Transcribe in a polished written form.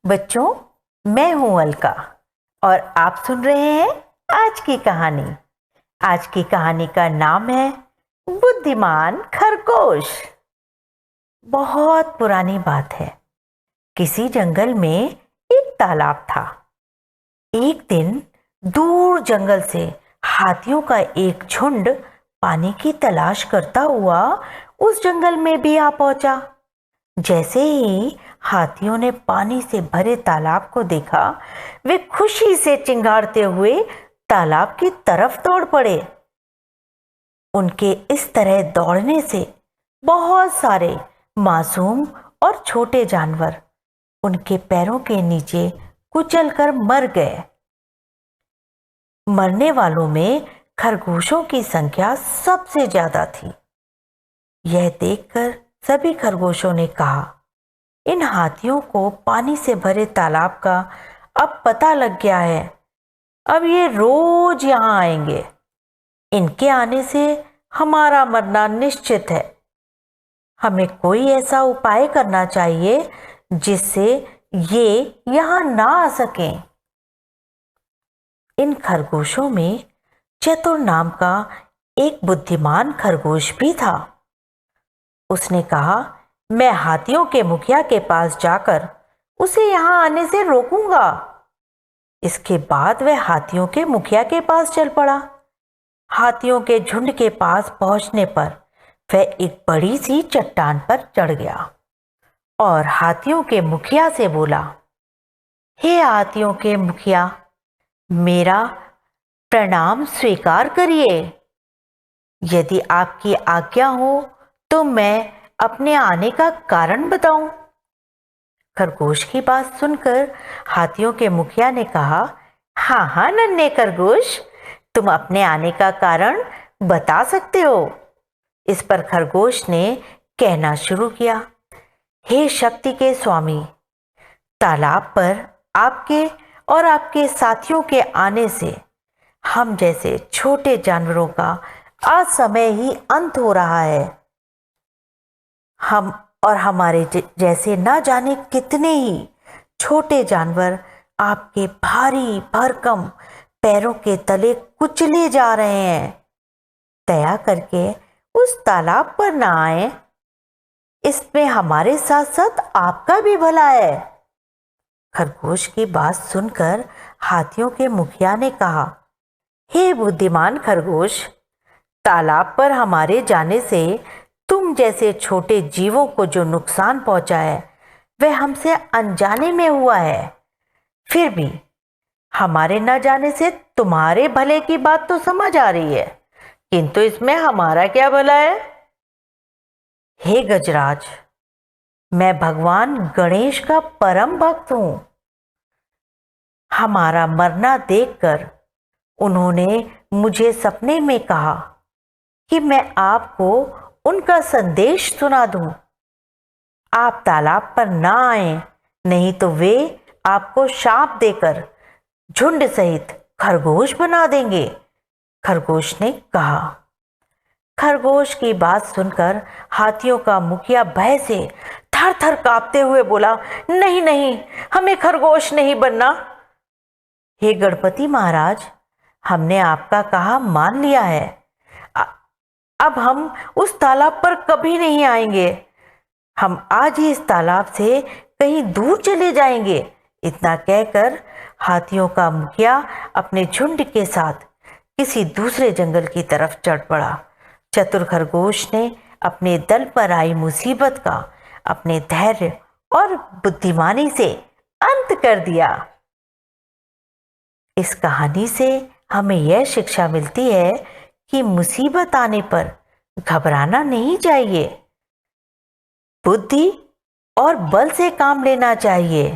बच्चों, मैं हूं अलका और आप सुन रहे हैं आज की कहानी। आज की कहानी का नाम है बुद्धिमान खरगोश। बहुत पुरानी बात है। किसी जंगल में एक तालाब था। एक दिन दूर जंगल से हाथियों का एक झुंड पानी की तलाश करता हुआ उस जंगल में भी आ पहुंचा। जैसे ही हाथियों ने पानी से भरे तालाब को देखा, वे खुशी से चिंगारते हुए तालाब की तरफ दौड़ पड़े। उनके इस तरह दौड़ने से बहुत सारे मासूम और छोटे जानवर उनके पैरों के नीचे कुचलकर मर गए। मरने वालों में खरगोशों की संख्या सबसे ज्यादा थी। यह देखकर सभी खरगोशों ने कहा, इन हाथियों को पानी से भरे तालाब का अब पता लग गया है। अब ये रोज यहां आएंगे। इनके आने से हमारा मरना निश्चित है। हमें कोई ऐसा उपाय करना चाहिए जिससे ये यहां ना आ सकें। इन खरगोशों में चतुर नाम का एक बुद्धिमान खरगोश भी था। उसने कहा, मैं हाथियों के मुखिया के पास जाकर उसे यहां आने से रोकूंगा। इसके बाद वह हाथियों के मुखिया के पास चल पड़ा। हाथियों के झुंड के पास पहुंचने पर वह एक बड़ी सी चट्टान पर चढ़ गया और हाथियों के मुखिया से बोला, हे हाथियों के मुखिया, मेरा प्रणाम स्वीकार करिए। यदि आपकी आज्ञा हो तो मैं अपने आने का कारण बताऊं। खरगोश की बात सुनकर हाथियों के मुखिया ने कहा, हाँ हाँ नन्हे खरगोश, तुम अपने आने का कारण बता सकते हो। इस पर खरगोश ने कहना शुरू किया, हे शक्ति के स्वामी, तालाब पर आपके और आपके साथियों के आने से हम जैसे छोटे जानवरों का असमय ही अंत हो रहा है। हम और हमारे जैसे ना जाने कितने ही छोटे जानवर आपके भारी भरकम पैरों के तले कुचले जा रहे हैं। दया करके उस तालाब पर ना आए। इसमें हमारे साथ साथ आपका भी भला है। खरगोश की बात सुनकर हाथियों के मुखिया ने कहा, हे बुद्धिमान खरगोश, तालाब पर हमारे जाने से तुम जैसे छोटे जीवों को जो नुकसान पहुंचा है वह हमसे अनजाने में हुआ है। फिर भी हमारे न जाने से तुम्हारे भले की बात तो समझ आ रही है, किंतु इसमें हमारा क्या भला है। हे गजराज, मैं भगवान गणेश का परम भक्त हूं। हमारा मरना देखकर उन्होंने मुझे सपने में कहा कि मैं आपको उनका संदेश सुना दूं। आप तालाब पर ना आए, नहीं तो वे आपको शाप देकर झुंड सहित खरगोश बना देंगे। खरगोश ने कहा। खरगोश की बात सुनकर हाथियों का मुखिया भय से थर थर कांपते हुए बोला, नहीं नहीं, हमें खरगोश नहीं बनना। हे गणपति महाराज, हमने आपका कहा मान लिया है। अब हम उस तालाब पर कभी नहीं आएंगे। हम आज ही इस तालाब से कहीं दूर चले जाएंगे। इतना कहकर हाथियों का मुखिया अपने झुंड के साथ किसी दूसरे जंगल की तरफ चढ़ पड़ा। चतुर खरगोश ने अपने दल पर आई मुसीबत का अपने धैर्य और बुद्धिमानी से अंत कर दिया। इस कहानी से हमें यह शिक्षा मिलती है कि मुसीबत आने पर घबराना नहीं चाहिए, बुद्धि और बल से काम लेना चाहिए।